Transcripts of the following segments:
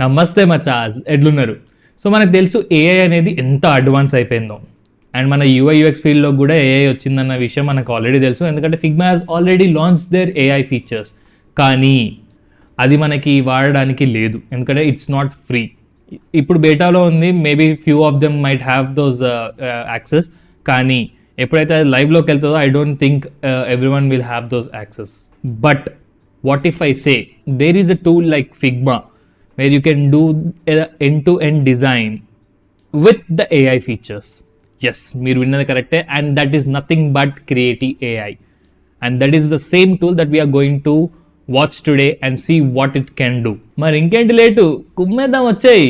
నమస్తే మచాస్, ఎట్లున్నారు? సో మనకు తెలుసు ఏఐ అనేది ఎంత అడ్వాన్స్ అయిపోయిందో, అండ్ మన యూఐ యూఎక్స్ ఫీల్డ్లో కూడా ఏఐ వచ్చిందన్న విషయం మనకు ఆల్రెడీ తెలుసు, ఎందుకంటే Figma has already launch their AI features. కానీ అది మనకి వాడడానికి లేదు, ఎందుకంటే ఇట్స్ నాట్ ఫ్రీ. ఇప్పుడు బేటాలో ఉంది, maybe few of them might have those access, కానీ ఎప్పుడైతే అది లైవ్లోకి వెళ్తుందో I don't think everyone will have those access. But what if I say there is a tool like Figma where you can do end-to-end design with the AI features. Yes, మీరు విన్నది కరెక్టే, and that is nothing but Creatie.ai, and that is the same tool that we are going to watch today and see what it can do. మరి ఇంకేంటి late, కుమ్మేద్దాం వచ్చాయి.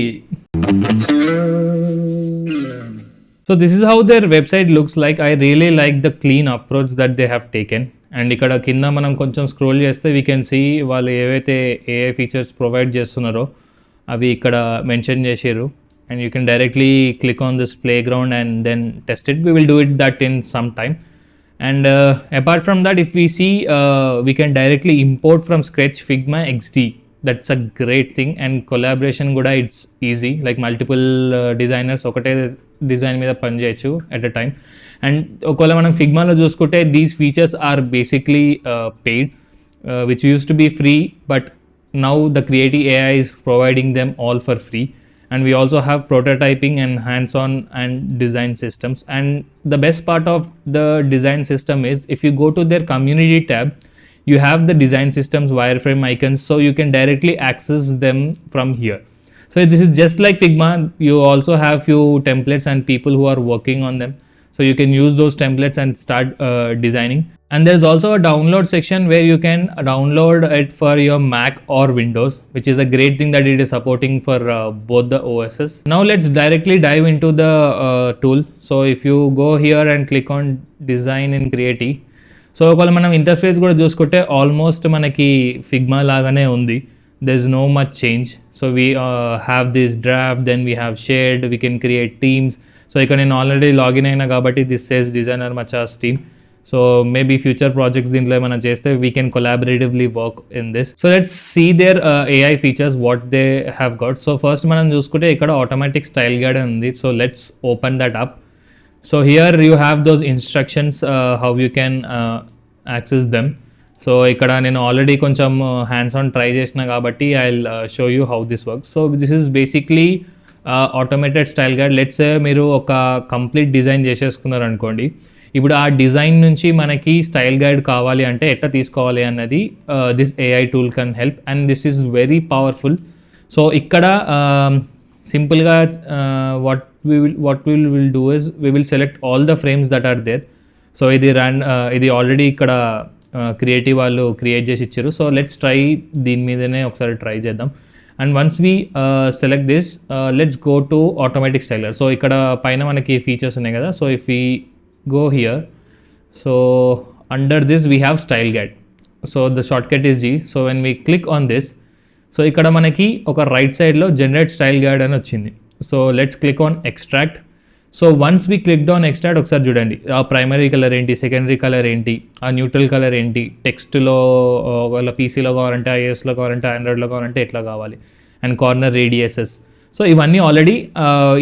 So this is how their website looks like. I really like the clean approach that they have taken. And ఇక్కడ కింద మనం కొంచెం scroll చేస్తే we can see వాళ్ళు ఏవైతే ఏఐ ఫీచర్స్ ప్రొవైడ్ చేస్తున్నారో అవి ఇక్కడ మెన్షన్ చేసారు. And you can directly click on this playground and then test it. We will do it that in some time. And apart from that, if we see we can directly import from Sketch Figma XD. That's a great thing. And collaboration కూడా it's easy, like multiple designers ఒకటే design మీద పనిచేయచ్చు at a time. And ఒకవేళ మనం ఫిగ్మాలో చూసుకుంటే these features are basically paid, which use to be free, but now the Creatie.ai is providing them all for free. And we also have prototyping and hands-on and design systems. And the best part of the design system is if you go to their community tab, you have the design systems wireframe icons, so you can directly access them from here. So this is just like Figma. You also have few templates and people who are working on them, so you can use those templates and start designing. And there's also a download section where you can download it for your Mac or Windows, which is a great thing that it is supporting for both the OSs. Now let's directly dive into the tool. So if you go here and click on design in Creatie, so ఒకవేళ మనం interface కూడా చూసుకుంటే almost మనకి Figma లాగానే ఉంది. There is no much change. So we have this draft, then we have shared, we can create teams. So ఇక్కడ నేను already login అయినా కాబట్టి దిస్ సేస్ డిజైనర్ మచాస్ team. So maybe future projects దీంట్లో ఏమైనా చేస్తే we can collaboratively work in this. So let's see their AI features what they have got. So first మనం చూసుకుంటే ఇక్కడ ఆటోమేటిక్ స్టైల్ గైడ్ ఉంది. So let's open that up. So here you have those instructions how you can access them. So ikkada nenu already koncham hands on try chesina kabatti I'll show you how this works. So this is basically automated style guide. Let's say మీరు ఒక complete design చేసేసుకున్నారు అనుకోండి, ఇప్పుడు ఆ design నుంచి మనకి style guide కావాలి అంటే ఎట్లా తీసుకోవాలి అన్నది this AI tool can help, and this is very powerful. So ఇక్కడ సింపుల్గా what we will do is we will select all the frames that are there. So ఇది ఆల్రెడీ ఇక్కడ క్రియేటివ్ వాళ్ళు క్రియేట్ చేసి ఇచ్చారు. సో లెట్స్ ట్రై దీని మీదనే ఒకసారి ట్రై చేద్దాం. And once we select this, let's go to automatic styler. So ఇక్కడ పైన మనకి ఫీచర్స్ ఉన్నాయి కదా. So if we go here, so under this we have style guide. So the short cut is G. So when we click on this, so ఇక్కడ మనకి ఒక right సైడ్లో generate style guide అని వచ్చింది. So let's click on extract. So once we click on extract, ఒకసారి చూడండి ఆ primary colour ఏంటి, సెకండరీ కలర్ ఏంటి, ఆ న్యూట్రల్ కలర్ ఏంటి, టెక్స్ట్లో ఒకవేళ పీసీలో కావాలంటే, ఐఎస్లో కావాలంటే, ఆండ్రాయిడ్లో కావాలంటే ఎట్లా కావాలి, అండ్ కార్నర్ రేడియసెస్. సో ఇవన్నీ ఆల్రెడీ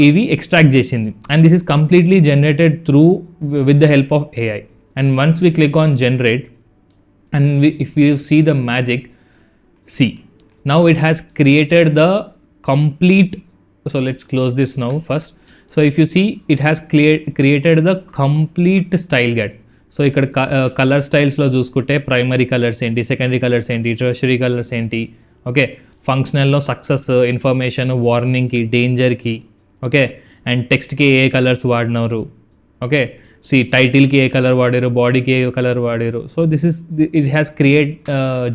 ఇవి ఎక్స్ట్రాక్ట్ చేసింది. And this is completely generated through with the help of AI. And once we click on generate, and if you see the magic, see now it has created the complete. So let's close this now first. So if you see, it has created the complete style guide. So ఇక్కడ colour స్టైల్స్లో చూసుకుంటే primary colours ఏంటి, secondary colours ఏంటి, tertiary colours ఏంటి, okay, ఫంక్షనల్లో success, information, వార్నింగ్కి, డేంజర్కి, okay, and టెక్స్ట్కి ఏ కలర్స్ వాడినారు, ఓకే, టైటిల్కి ఏ కలర్ వాడారు, బాడీకి ఏ కలర్ వాడారు. So this is it has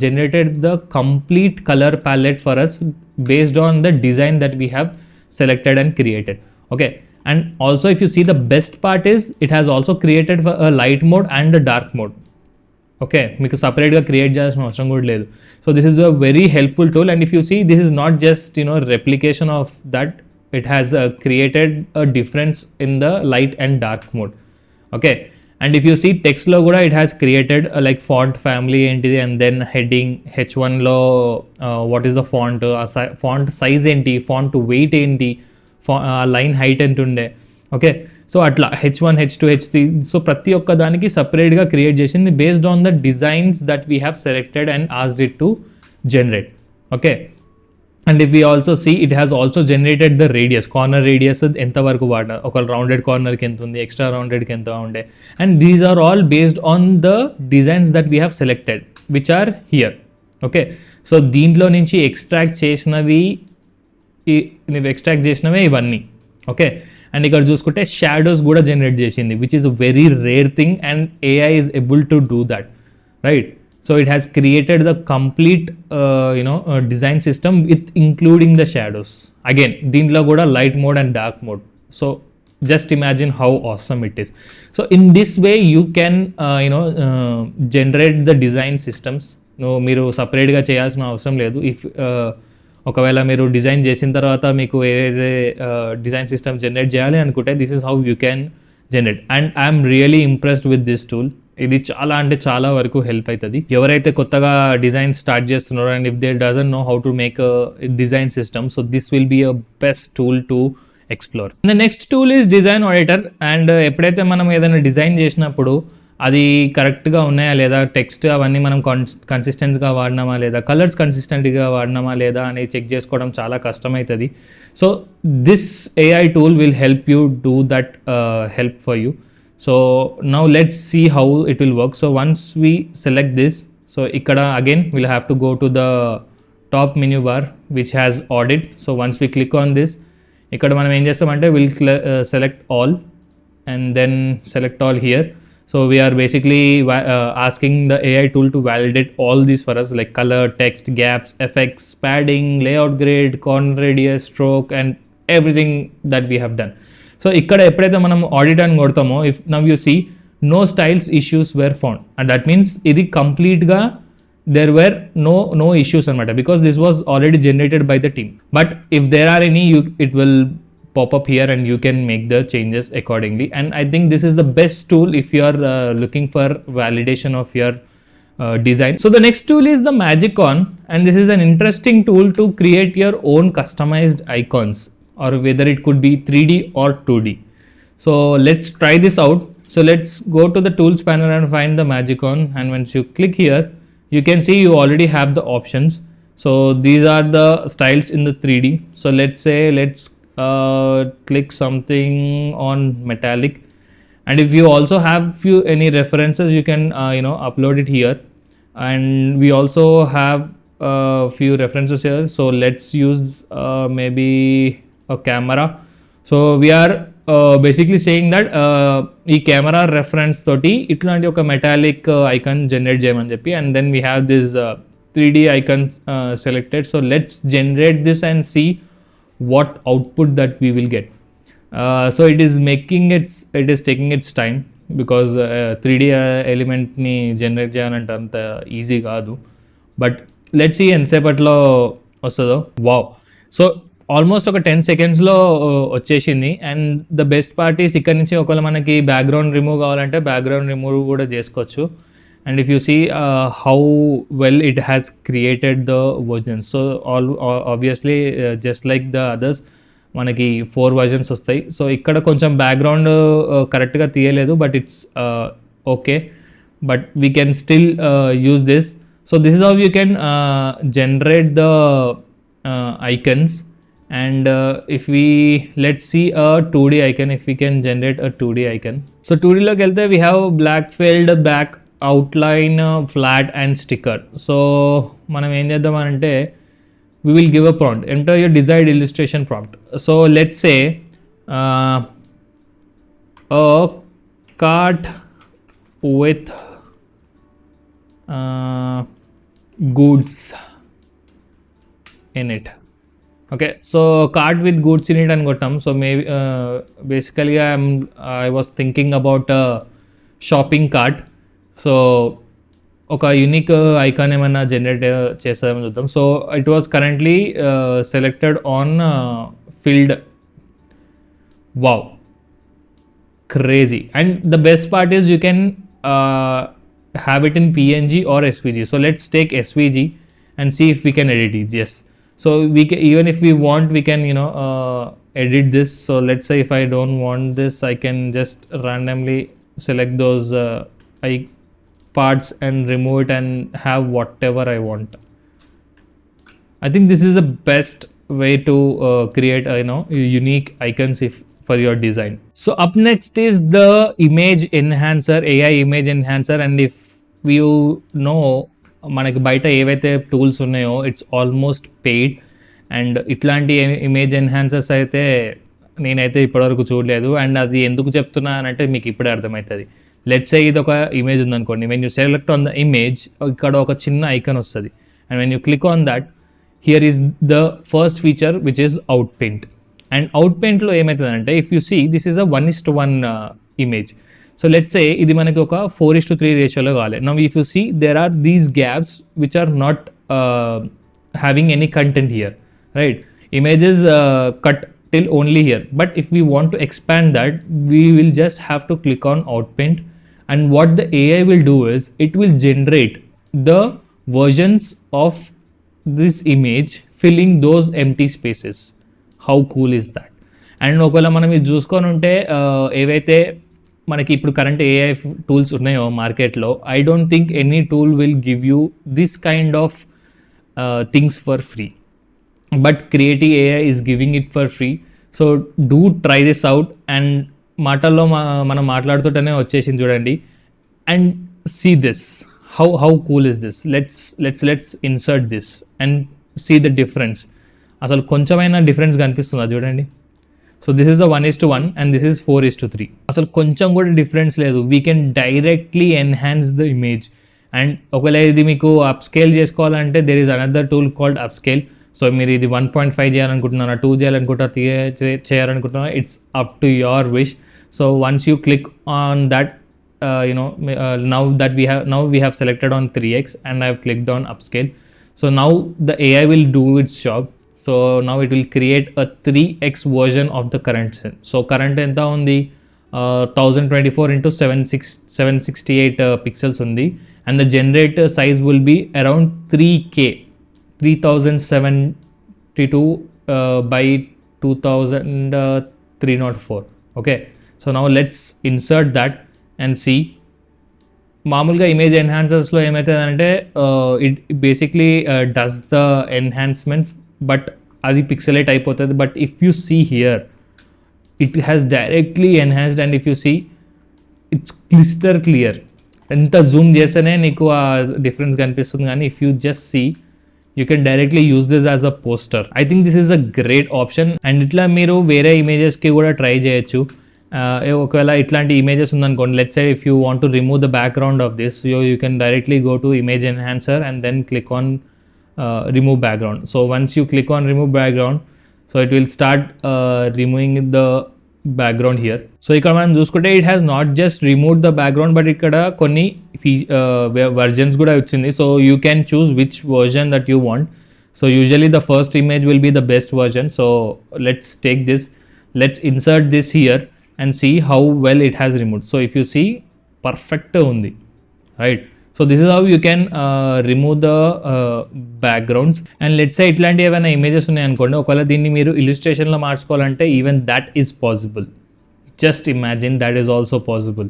generated the complete color palette for us based on the design that we have selected and created. Okay, and also if you see, the best part is it has also created for a light mode and a dark mode. Okay, మీకు సపరేట్గా create చేయాల్సిన అవసరం కూడా లేదు. So this is a very helpful tool. And if you see, this is not just replication of that. It has created a difference in the light and dark mode. Okay, And if you see text lo kuda it has created like font family enti and then heading h1 lo what is the font font size enti, font weight enti, line height ఎంత ఉండే. Okay, so అట్లా h1 h2 h3 so ప్రతి ఒక్క దానికి సపరేట్గా create చేసింది based on the designs that we have selected and asked it to generate. Okay, and if we also see it has also generated the radius, corner radius ఎంతవరకు వాడినా, ఒక rounded కార్నర్కి ఎంత ఉంది, ఎక్స్ట్రా రౌండెడ్కి ఎంత ఉండే, and these are all based on the designs that we have selected which are here. Okay, so దీంట్లో నుంచి ఎక్స్ట్రాక్ట్ చేసినవే ఇవన్నీ. ఓకే, అండ్ ఇక్కడ చూసుకుంటే షాడోస్ కూడా జనరేట్ చేసింది which is very rare thing and AI is able to do that, right? So it has created the complete design system with including the shadows. Again, దీంట్లో కూడా light mode and dark mode. So just imagine how awesome it is. So in this way you can generate the design systems. మీరు సపరేట్గా చేయాల్సిన అవసరం లేదు. If ఒకవేళ మీరు design చేసిన తర్వాత మీకు ఏదైతే డిజైన్ సిస్టమ్ జనరేట్ చేయాలి అనుకుంటే this is how you can generate. And I'm really impressed with this tool. ఇది చాలా అంటే చాలా వరకు హెల్ప్ అవుతుంది ఎవరైతే కొత్తగా డిజైన్ స్టార్ట్ చేస్తున్నారో and if they doesn't know how to make design system. So this will be a best tool to explore. The next tool is design auditor. And ఎప్పుడైతే మనం ఏదైనా డిజైన్ చేసినప్పుడు అది కరెక్ట్గా ఉన్నాయా లేదా, టెక్స్ట్ అవన్నీ మనం కన్సిస్టెంట్గా వాడినామా లేదా, కలర్స్ కన్సిస్టెంట్గా వాడినామా లేదా అనేది చెక్ చేసుకోవడం చాలా కష్టమవుతుంది. So this AI tool will help you do that help for you. So now let's see how it will work. So once we select this, so ikkada again we'll have to go to the top menu bar which has audit. So once we click on this, ikkada manam em chestamante we'll select all and then select all here. So we are basically asking the AI tool to validate all these for us, like color, text, gaps, effects, padding, layout grid, corner radius, stroke and everything that we have done. So ఇక్కడ ఎప్పుడైతే మనం audit అని కొడతామో, if now you see no styles issues were found, and that means ఇది కంప్లీట్గా there were no issues అనమాట, because this was already generated by the team. But if there are any it will pop up here and you can make the changes accordingly. And I think this is the best tool if you are looking for validation of your design. So the next tool is the Magicon, and this is an interesting tool to create your own customized icons, or whether it could be 3D or 2D. So let's try this out. So let's go to the tools panel and find the Magicon, and once you click here you can see you already have the options. So these are the styles in the 3D. So let's say let's click something on metallic, and if you also have any references you can upload it here. And we also have few references here, so let's use maybe a camera. So we are basically saying that ఈ camera reference తోటి ఇట్లాంటి ఒక metallic icon generate చేయమని చెప్పి, and then we have this 3D icon selected. So let's generate this and see what output that we will get. So it is taking its time because 3D element ni generate చేయాలంటే అంత easy కాదు. But let's see ఎంతసేపట్లో వస్తుందో. Wow, so almost ఒక 10 సెకండ్స్లో వచ్చేసింది. And the best part is ఇక్కడ నుంచి ఒకవేళ మనకి బ్యాక్గ్రౌండ్ రిమూవ్ కావాలంటే బ్యాక్గ్రౌండ్ రిమూవ్ కూడా చేసుకోవచ్చు. And if you see how well it has created the versions. So obviously just like the others మనకి 4 వర్జన్స్ వస్తాయి. సో ఇక్కడ కొంచెం బ్యాక్గ్రౌండ్ కరెక్ట్గా తీయలేదు, but it's okay, but we can still use this. So this is how you can generate the icons. And if we let's see a 2D icon, if we can generate a 2D icon. So 2D loki velte we have black filled, back outline, flat and sticker. So manam em cheddam ante we will give a prompt, enter your desired illustration prompt. So let's say a cart with goods in it. Okay, so cart with goods in it అని కొట్టాం. So maybe basically I was thinking about a shopping cart. So ఒక unique icon ఏమైనా generate చేస్తామని చూద్దాం. So it was currently selected on field. Wow, crazy. And the best part is you can have it in PNG or SVG. So let's take SVG and see if we can edit it. Yes, so we can, even if we want, we can edit this. So let's say if I don't want this, I can just randomly select those parts and remove it and have whatever I want. I think this is the best way to create unique icons if for your design. So up next is the image enhancer, AI image enhancer. And if you know, మనకి బయట ఏవైతే tools ఉన్నాయో it's almost paid. And ఇట్లాంటి image enhancers అయితే నేనైతే ఇప్పటివరకు చూడలేదు. And అది ఎందుకు చెప్తున్నా అని అంటే మీకు ఇప్పుడే అర్థమవుతుంది. లెట్స్ సే ఇది ఒక ఇమేజ్ ఉందనుకోండి, when you select on the image ఇక్కడ ఒక చిన్న ఐకాన్ వస్తుంది. And when you click on that, here is the first feature which is out paint. And out పెయింట్లో ఏమవుతుందంటే, if you see this is a 1:1 image. So let's say ఇది మనకి ఒక 4:3 రేషియోలో కావాలి. Now if you see there are these gaps which are not having any content here, right? Images cut till only here. But if we want to expand that, we will just have to click on outpaint. And what the AI will do is it will generate the versions of this image filling those empty spaces. How cool is that? And ఒకవేళ మనం ఇది చూసుకొని ఉంటే ఏవైతే మనకి ఇప్పుడు current AI tools ఉన్నాయో మార్కెట్లో, I don't think any tool will give you this kind of things for free. But Creatie.ai is giving it for free. So do try this out. And మాటల్లో మనం మాట్లాడుతుంటేనే వచ్చేసింది చూడండి. And see this, how cool is this. Let's insert this and see the difference. అసలు కొంచెమైనా difference కనిపిస్తుందా చూడండి. So this is the 1:1 and this is 4:3. అసలు కొంచెం కూడా డిఫరెన్స్ లేదు. We can directly enhance the image. And ఒకవేళ ఇది మీకు అప్స్కేల్ చేసుకోవాలంటే there is another tool called upscale. So మీరు ఇది 1.5 చేయాలనుకుంటున్నారా, 2 చేయాలనుకుంటారా, చేయాలనుకుంటున్నారా, it's up to your wish. So once you click on that, now we have selected on 3x and I have clicked on upscale. So now the AI will do its job. So now it will create a 3x version of the current scene. So current enta undi 1024 into 768 pixels undi, and the generator size will be around 3k 3072 by 2304. Okay, so now let's insert that and see. మామూలుగా image ఎన్హాన్సర్స్లో ఏమవుతుందంటే it basically does the enhancements, but అది pixelate అయిపోతుంది. But if you see here, it has directly enhanced. And if you see it's crystal clear. ఎంత zoom చేస్తేనే నీకు ఆ difference కనిపిస్తుంది. కానీ if you just see, you can directly use this as a poster. I think this is a great option. And ఇట్లా మీరు వేరే ఇమేజెస్కి కూడా ట్రై చేయొచ్చు. ఒకవేళ ఇట్లాంటి ఇమేజెస్ ఉందనుకోండి, let's say if you want to remove the background of this, you can directly go to image enhancer and then click on remove background. So once you click on remove background, so it will start removing the background here. So ఇక్కడ మనం చూసుకుంటే it has not just removed the background, but ఇక్కడ కొన్ని versions కూడా వచ్చింది. So you can choose which version that you want. So usually the first image will be the best version. So let's take this, let's insert this here and see how well it has removed. So if you see, perfect undi, right? So this is how you can remove the backgrounds. And let's say ఇట్లాంటి ఏమైనా images ఉన్నాయనుకోండి, ఒకవేళ దీన్ని మీరు ఇలిస్ట్రేషన్లో మార్చుకోవాలంటే even that is possible. Just imagine, that is also possible.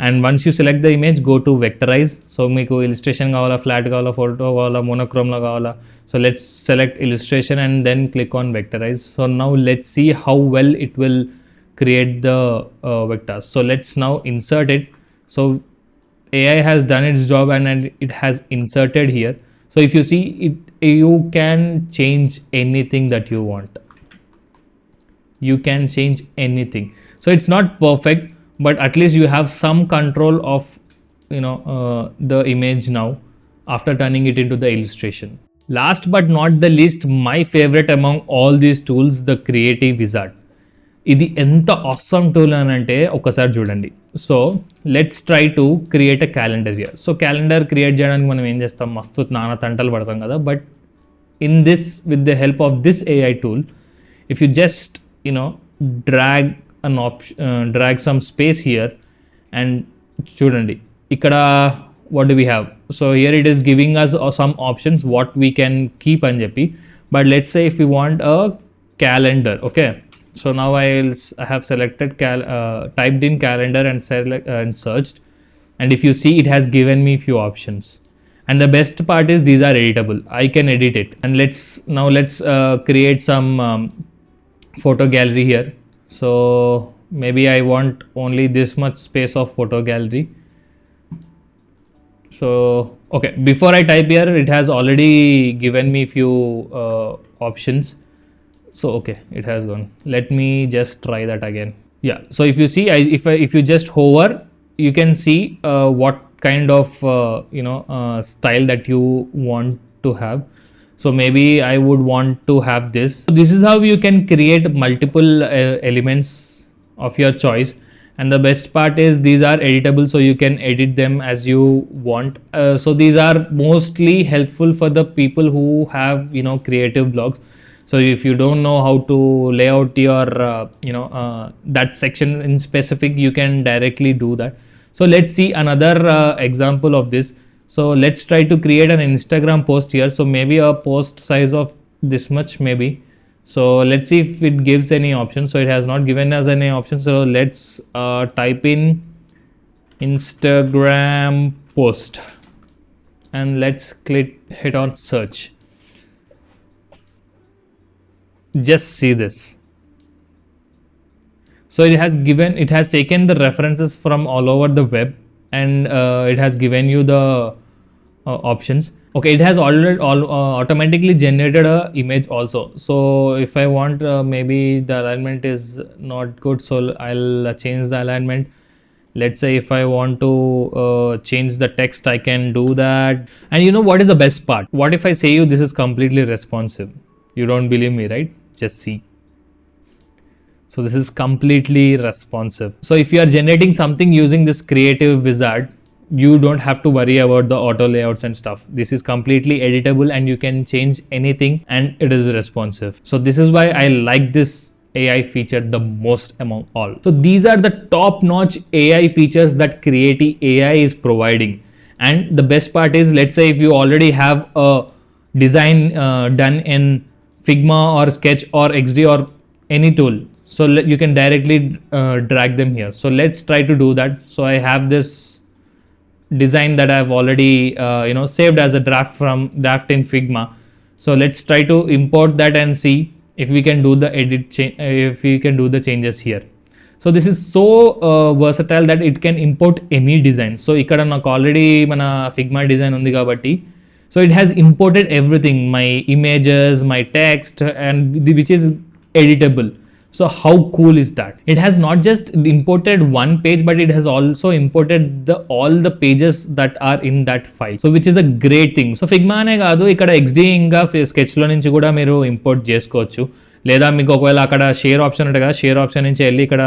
And once you select the image, go to vectorize. So మీకు illustration కావాలా, ఫ్లాట్ కావాలా, ఫోటో కావాలా, మోనోక్రోమ్లో కావాలా. So let's select illustration and then click on vectorize. So now let's see how well it will create the vectors. So let's now insert it. So AI has done its job and it has inserted here. So if you see it, you can change anything that you want. You can change anything. So it's not perfect, but at least you have some control of the image now after turning it into the illustration. Last but not the least, my favorite among all these tools, the Creatie Wizard. ఇది ఎంత awesome tool అని అంటే ఒకసారి చూడండి. So let's try to create a calendar here. So calendar create చేయడానికి మనం ఏం చేస్తాం, మస్తు నానా తంటలు పడతాం కదా. But in this, with the help of this AI tool, if you just drag an option, drag some space here, and చూడండి ఇక్కడ what do we have? So here it is giving us some options what we can keep అని చెప్పి, but let's say if we want a calendar, okay, so now I have selected typed in calendar and searched, and if you see it has given me few options, and the best part is these are editable. I can edit it. And let's create some photo gallery here. So maybe I want only this much space of photo gallery. So okay, before I type here it has already given me few options. So okay, it has gone. Let me just try that again. Yeah, so if you see, if you just hover, you can see what kind of style that you want to have. So maybe I would want to have this. So this is how you can create multiple elements of your choice, and the best part is these are editable, so you can edit them as you want. So these are mostly helpful for the people who have creative blogs. So if you don't know how to lay out your that section in specific, you can directly do that. So let's see another example of this. So let's try to create an Instagram post here. So maybe a post size of this much maybe. So let's see if it gives any option. So it has not given us any option. So let's type in Instagram post, and let's hit on search. Just see this. So it has taken the references from all over the web, and it has given you the options. Okay, it has already automatically generated a image also. So if I want maybe the alignment is not good, so I'll change the alignment. Let's say if I want to change the text, I can do that. And you know what is the best part? What if I say you this is completely responsive? You don't believe me, right? Just see. So this is completely responsive. So if you are generating something using this Creatie Wizard, you don't have to worry about the auto layouts and stuff. This is completely editable, and you can change anything, and it is responsive. So this is why I like this AI feature the most among all. So these are the top-notch AI features that Creatie.ai is providing. And the best part is, let's say if you already have a design done in Figma or Sketch or XD or any tool, so you can directly drag them here. So let's try to do that. So I have this design that I've already saved as a draft in Figma. So let's try to import that and see if we can do the if we can do the changes here. So this is so versatile that it can import any design. So ikkada naaku already mana Figma design undi kabatti, so it has imported everything, my images, my text, and which is editable. So how cool is that? It has not just imported one page, but it has also imported all the pages that are in that file. So which is a great thing. So Figma ane kaadu, ikkada XD inga Sketch lo nunchi kuda meeru import chesukochu. లేదా మీకు ఒకవేళ అక్కడ share option ఉంటుంది కదా, share option నుంచి వెళ్ళి ఇక్కడ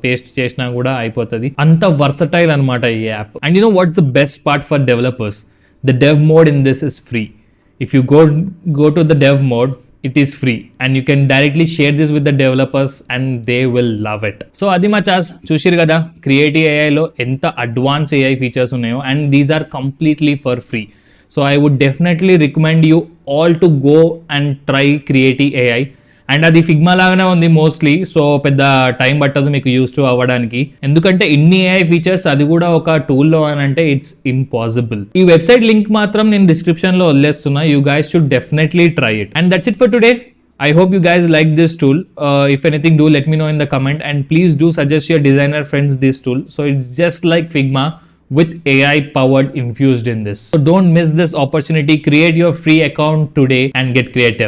paste చేసినా కూడా అయిపోతుంది. అంత వర్సటైల్ అనమాట ఈ app. And you know what's the best part for developers? The dev mode in this is free. If you go to the dev mode, it is free, and you can directly share this with the developers and they will love it. So adi machas chusiru kada Creatie.ai lo enta advanced AI features unnayo, and these are completely for free. So I would definitely recommend you all to go and try Creatie.ai. And అది Figma లాగానే ఉంది mostly. So పెద్ద time పట్టదు మీకు use to అవ్వడానికి, ఎందుకంటే ఇన్ని AI features అది కూడా ఒక టూల్లో అని అంటే ఇట్స్ ఇంపాసిబుల్. ఈ వెబ్సైట్ లింక్ మాత్రం నేను డిస్క్రిప్షన్ లో వదిలేస్తున్నా. You guys should definitely try it. And that's it for today. I hope you guys like this tool. If anything, do let me know in the comment, and please do suggest your designer friends this tool. So it's just like Figma with AI powered infused in this. So don't miss this opportunity. Create your free account today and get creative.